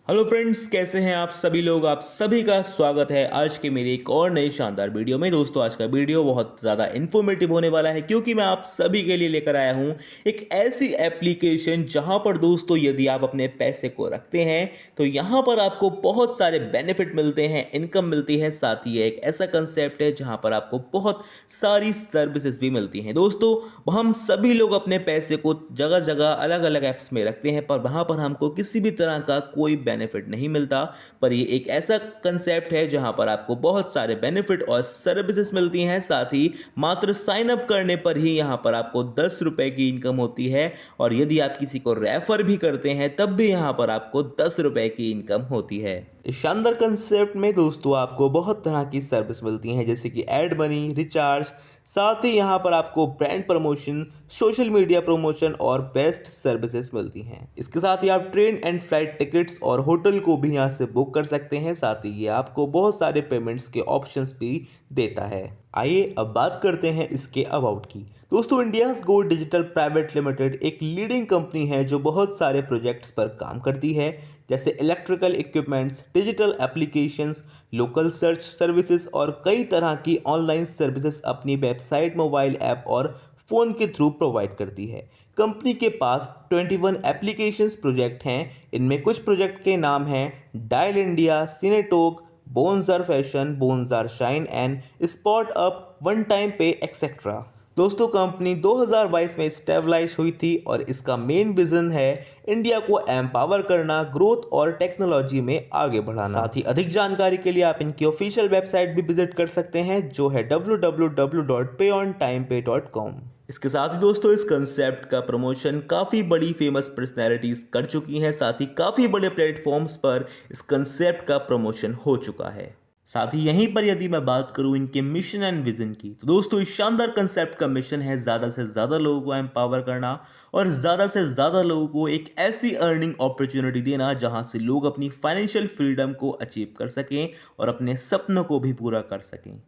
Hello friends, कैसे हैं आप सभी लोग। आप सभी का स्वागत है आज के मेरी एक और नई शानदार वीडियो में। दोस्तों, आज का वीडियो बहुत ज़्यादा इन्फॉर्मेटिव होने वाला है क्योंकि मैं आप सभी के लिए लेकर आया हूं एक ऐसी एप्लीकेशन जहां पर दोस्तों यदि आप अपने पैसे को रखते हैं तो यहां पर आपको बहुत सारे बेनिफिट मिलते हैं, इनकम मिलती है। साथ ही एक ऐसा कंसेप्ट है जहां पर आपको बहुत सारी सर्विसेज भी मिलती हैं। दोस्तों, हम सभी लोग अपने पैसे को जगह जगह अलग अलग ऐप्स में रखते हैं, पर वहां पर हमको किसी भी तरह का कोई बेनिफिट नहीं मिलता। पर ये एक ऐसा कंसेप्ट है जहां पर आपको बहुत सारे बेनिफिट और सर्विसेज मिलती हैं। साथ ही मात्र साइन अप करने पर ही यहां पर आपको 10 रुपए की इनकम होती है, और यदि आप किसी को रेफर भी करते हैं तब भी यहां पर आपको 10 रुपए की इनकम होती है। इस शानदार कंसेप्ट में दोस्तों आपको बहुत तरह की सर्विस मिलती हैं, जैसे कि एड मनी, रिचार्ज, साथ ही यहाँ पर आपको brand promotion, social media promotion और बेस्ट सर्विसेज मिलती हैं। इसके साथ ही आप ट्रेन एंड फ्लाइट टिकट्स और होटल को भी यहाँ से बुक कर सकते हैं। साथ ही ये आपको बहुत सारे पेमेंट्स के ऑप्शंस भी देता है। आइए अब बात करते हैं इसके अबाउट की। दोस्तों, India's go digital private limited एक लीडिंग कंपनी है जो बहुत सारे प्रोजेक्ट्स पर काम करती है, जैसे electrical equipments, digital applications, local search services और कई तरह की ऑनलाइन सर्विसेज अपनी वेबसाइट, मोबाइल ऐप और फ़ोन के थ्रू प्रोवाइड करती है। कंपनी के पास 21 एप्लीकेशंस प्रोजेक्ट हैं। इनमें कुछ प्रोजेक्ट के नाम हैं डायल इंडिया, सिनेटोक, बोनजार फैशन, बोनजार shine and spot up, one time pay etcetera. दोस्तों, कंपनी 2022 में स्टेबलाइज हुई थी और इसका मेन विजन है इंडिया को एम्पावर करना, ग्रोथ और टेक्नोलॉजी में आगे बढ़ाना। साथ ही अधिक जानकारी के लिए आप इनकी ऑफिशियल वेबसाइट भी विजिट कर सकते हैं, जो है www.payontimepay.com। इसके साथ ही दोस्तों, इस कंसेप्ट का प्रमोशन काफ़ी बड़ी फेमस पर्सनैलिटीज़ कर चुकी हैं। साथ ही काफ़ी बड़े प्लेटफॉर्म्स पर इस कंसेप्ट का प्रमोशन हो चुका है। साथ ही यहीं पर यदि मैं बात करूं इनके मिशन एंड विजन की, तो दोस्तों इस शानदार कंसेप्ट का मिशन है ज़्यादा से ज़्यादा लोगों को एम्पावर करना और ज़्यादा से ज़्यादा लोगों को एक ऐसी अर्निंग अपॉर्चुनिटी देना जहां से लोग अपनी फाइनेंशियल फ्रीडम को अचीव कर सकें और अपने सपनों को भी पूरा कर सकें।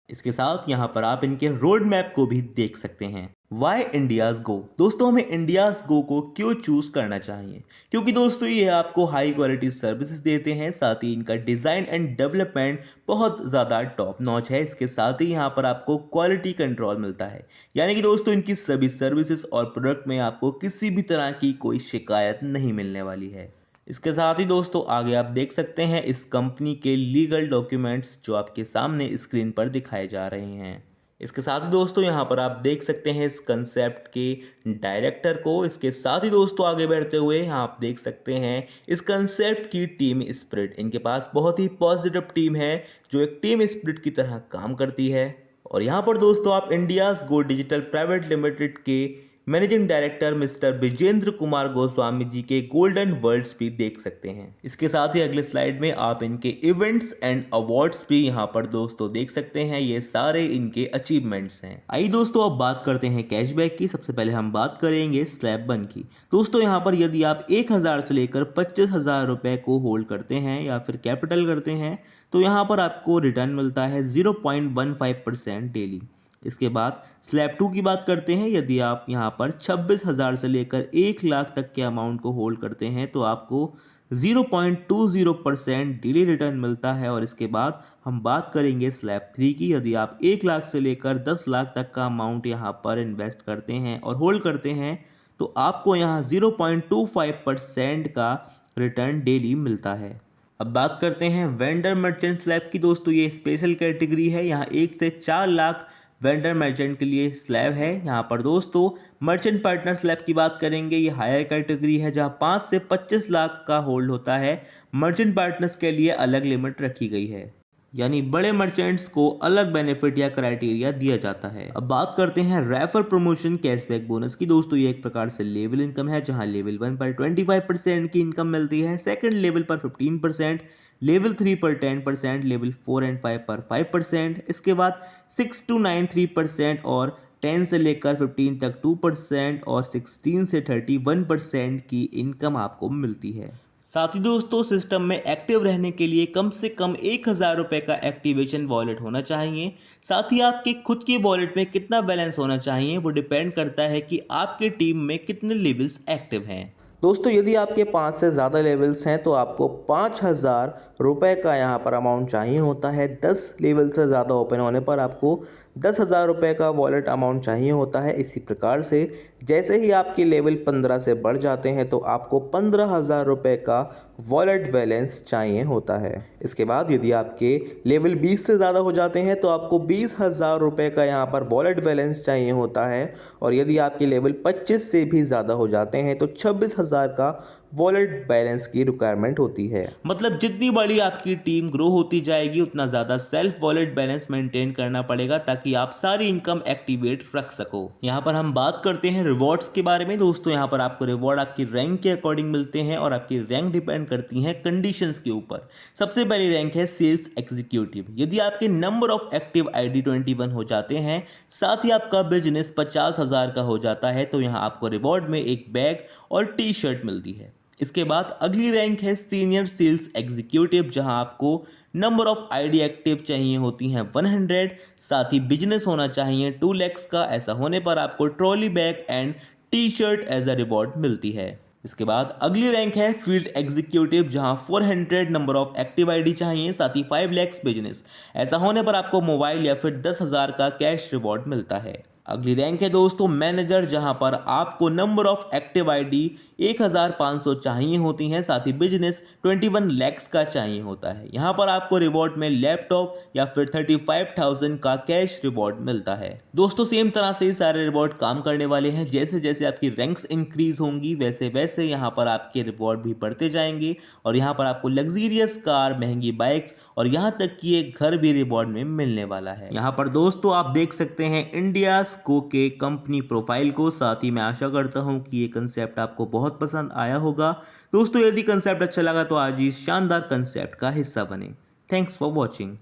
इसके साथ यहाँ पर आप इनके रोड मैप को भी देख सकते हैं। वाई इंडियाज गो। दोस्तों, हमें इंडियाज गो को क्यों चूज करना चाहिए? क्योंकि दोस्तों ये आपको हाई क्वालिटी सर्विसेज देते हैं। साथ ही इनका डिज़ाइन एंड डेवलपमेंट बहुत ज़्यादा टॉप नॉच है। इसके साथ ही यहाँ पर आपको क्वालिटी कंट्रोल मिलता है, यानी कि दोस्तों इनकी सभी सर्विसेज और प्रोडक्ट में आपको किसी भी तरह की कोई शिकायत नहीं मिलने वाली है। इसके साथ ही दोस्तों आगे आप देख सकते हैं इस कंपनी के लीगल डॉक्यूमेंट्स जो आपके सामने स्क्रीन पर दिखाए जा रहे हैं। इसके साथ ही दोस्तों यहाँ पर आप देख सकते हैं इस कंसेप्ट के डायरेक्टर को। इसके साथ ही दोस्तों आगे बढ़ते हुए यहाँ आप देख सकते हैं इस कंसेप्ट की टीम स्पिरिट। इनके पास बहुत ही पॉजिटिव टीम है जो एक टीम स्पिरिट की तरह काम करती है। और यहाँ पर दोस्तों आप India's go digital private limited के managing director mister Vijendra Kumar Goswami ji के गोल्डन वर्ड्स भी देख सकते हैं। इसके साथ ही अगले स्लाइड में आप इनके इवेंट्स एंड अवार्ड्स भी यहाँ पर दोस्तों देख सकते हैं। ये सारे इनके अचीवमेंट्स हैं। आइए दोस्तों अब बात करते हैं कैशबैक की। सबसे पहले हम बात करेंगे स्लैब 1 की। दोस्तों यहाँ पर यदि आप 1000 से लेकर 25,000 रुपए को होल्ड करते हैं या फिर कैपिटल करते हैं तो यहाँ पर आपको रिटर्न मिलता है 0.15% डेली। इसके बाद स्लैब 2 की बात करते हैं। यदि आप यहाँ पर 26,000 से लेकर 1 लाख तक के अमाउंट को होल्ड करते हैं तो आपको 0.20% डेली रिटर्न मिलता है। और इसके बाद हम बात करेंगे स्लैब 3 की। यदि आप 1 लाख से लेकर 10 लाख तक का अमाउंट यहाँ पर इन्वेस्ट करते हैं और होल्ड करते हैं तो आपको यहाँ 0.25% का रिटर्न डेली मिलता है। अब बात करते हैं वेंडर मर्चेंट स्लैब की। दोस्तों ये स्पेशल कैटेगरी है। यहाँ 1 से 4 लाख वेंडर मर्चेंट के लिए स्लैब है। यहाँ पर दोस्तों मर्चेंट पार्टनर स्लैब की बात करेंगे। ये हायर कैटेगरी है जहाँ 5 से 25 लाख का होल्ड होता है। मर्चेंट पार्टनर्स के लिए अलग लिमिट रखी गई है, यानी बड़े मर्चेंट्स को अलग बेनिफिट या क्राइटेरिया दिया जाता है। अब बात करते हैं रेफर प्रमोशन कैशबैक बोनस की। दोस्तों ये एक प्रकार से लेवल इनकम है जहां लेवल 1 पर 25% की इनकम मिलती है, सेकंड लेवल पर 15%, लेवल 3 पर 10%, लेवल 4 एंड 5 पर 5%, इसके बाद 6 to 9 3% और 10 से लेकर 15 तक 2% और 16 से 31% की इनकम आपको मिलती है। साथ ही दोस्तों सिस्टम में एक्टिव रहने के लिए कम से कम 1000 रुपये का एक्टिवेशन वॉलेट होना चाहिए। साथ ही आपके खुद की वॉलेट में कितना बैलेंस होना चाहिए वो डिपेंड करता है कि आपके टीम में कितने लेवल्स एक्टिव हैं। दोस्तों यदि आपके 5 से ज़्यादा लेवल्स हैं तो आपको 5,000 रुपये का यहाँ पर अमाउंट चाहिए होता है। 10 लेवल से ज़्यादा ओपन होने पर आपको 10,000 रुपये का वॉलेट अमाउंट चाहिए होता है। इसी प्रकार से जैसे ही आपके लेवल 15 से बढ़ जाते हैं तो आपको 15,000 रुपये का वॉलेट बैलेंस चाहिए होता है। इसके बाद यदि आपके लेवल 20 से ज़्यादा हो जाते हैं तो आपको 20,000 रुपये का यहाँ पर वॉलेट बैलेंस चाहिए होता है। और यदि आपके लेवल 25 से भी ज़्यादा हो जाते हैं तो 26,000 का वॉलेट बैलेंस की रिक्वायरमेंट होती है। मतलब जितनी बड़ी आपकी टीम ग्रो होती जाएगी उतना ज़्यादा सेल्फ वॉलेट बैलेंस मेंटेन करना पड़ेगा ताकि आप सारी इनकम एक्टिवेट रख सको। यहाँ पर हम बात करते हैं रिवॉर्ड्स के बारे में। दोस्तों यहाँ पर आपको रिवॉर्ड आपकी रैंक के अकॉर्डिंग मिलते हैं और आपकी रैंक डिपेंड करती है कंडीशंस के ऊपर। सबसे पहली रैंक है सेल्स एग्जीक्यूटिव। यदि आपके नंबर ऑफ एक्टिव ID 21 हो जाते हैं, साथ ही आपका बिजनेस 50,000 का हो जाता है तो यहाँ आपको रिवॉर्ड में एक बैग और T-शर्ट मिलती है। इसके बाद अगली रैंक है सीनियर सेल्स एग्जीक्यूटिव, जहां आपको नंबर ऑफ ID एक्टिव चाहिए होती हैं 100, साथ ही बिजनेस होना चाहिए 2 लाख का। ऐसा होने पर आपको trolley bag and T-shirt as a reward मिलती है। इसके बाद अगली रैंक है फील्ड एग्जीक्यूटिव, जहां 400 नंबर ऑफ एक्टिव ID चाहिए, साथ ही 5 लाख बिजनेस। ऐसा होने पर आपको मोबाइल या फिर 10,000 का कैश रिवॉर्ड मिलता है। अगली रैंक है दोस्तों मैनेजर, जहां पर आपको नंबर ऑफ एक्टिव ID 1,500 चाहिए होती हैं, साथ ही बिजनेस 21 लाख का चाहिए होता है। यहां पर आपको रिवॉर्ड में लैपटॉप या फिर 35,000 का कैश रिवॉर्ड मिलता है। दोस्तों सेम तरह से सारे रिवॉर्ड काम करने वाले हैं। जैसे जैसे आपकी रैंक्स इंक्रीज होंगी वैसे वैसे यहाँ पर आपके रिवॉर्ड भी बढ़ते जाएंगे और यहाँ पर आपको लग्जीरियस कार, महंगी बाइक्स और यहाँ तक कि एक घर भी रिवॉर्ड में मिलने वाला है। यहाँ पर दोस्तों आप देख सकते हैं इंडिया स्को के कंपनी प्रोफाइल को। साथ ही मैं आशा करता हूं कि ये कंसेप्ट आपको बहुत पसंद आया होगा। दोस्तों यदि कंसेप्ट अच्छा लगा तो आज इस शानदार कंसेप्ट का हिस्सा बने। Thanks for watching.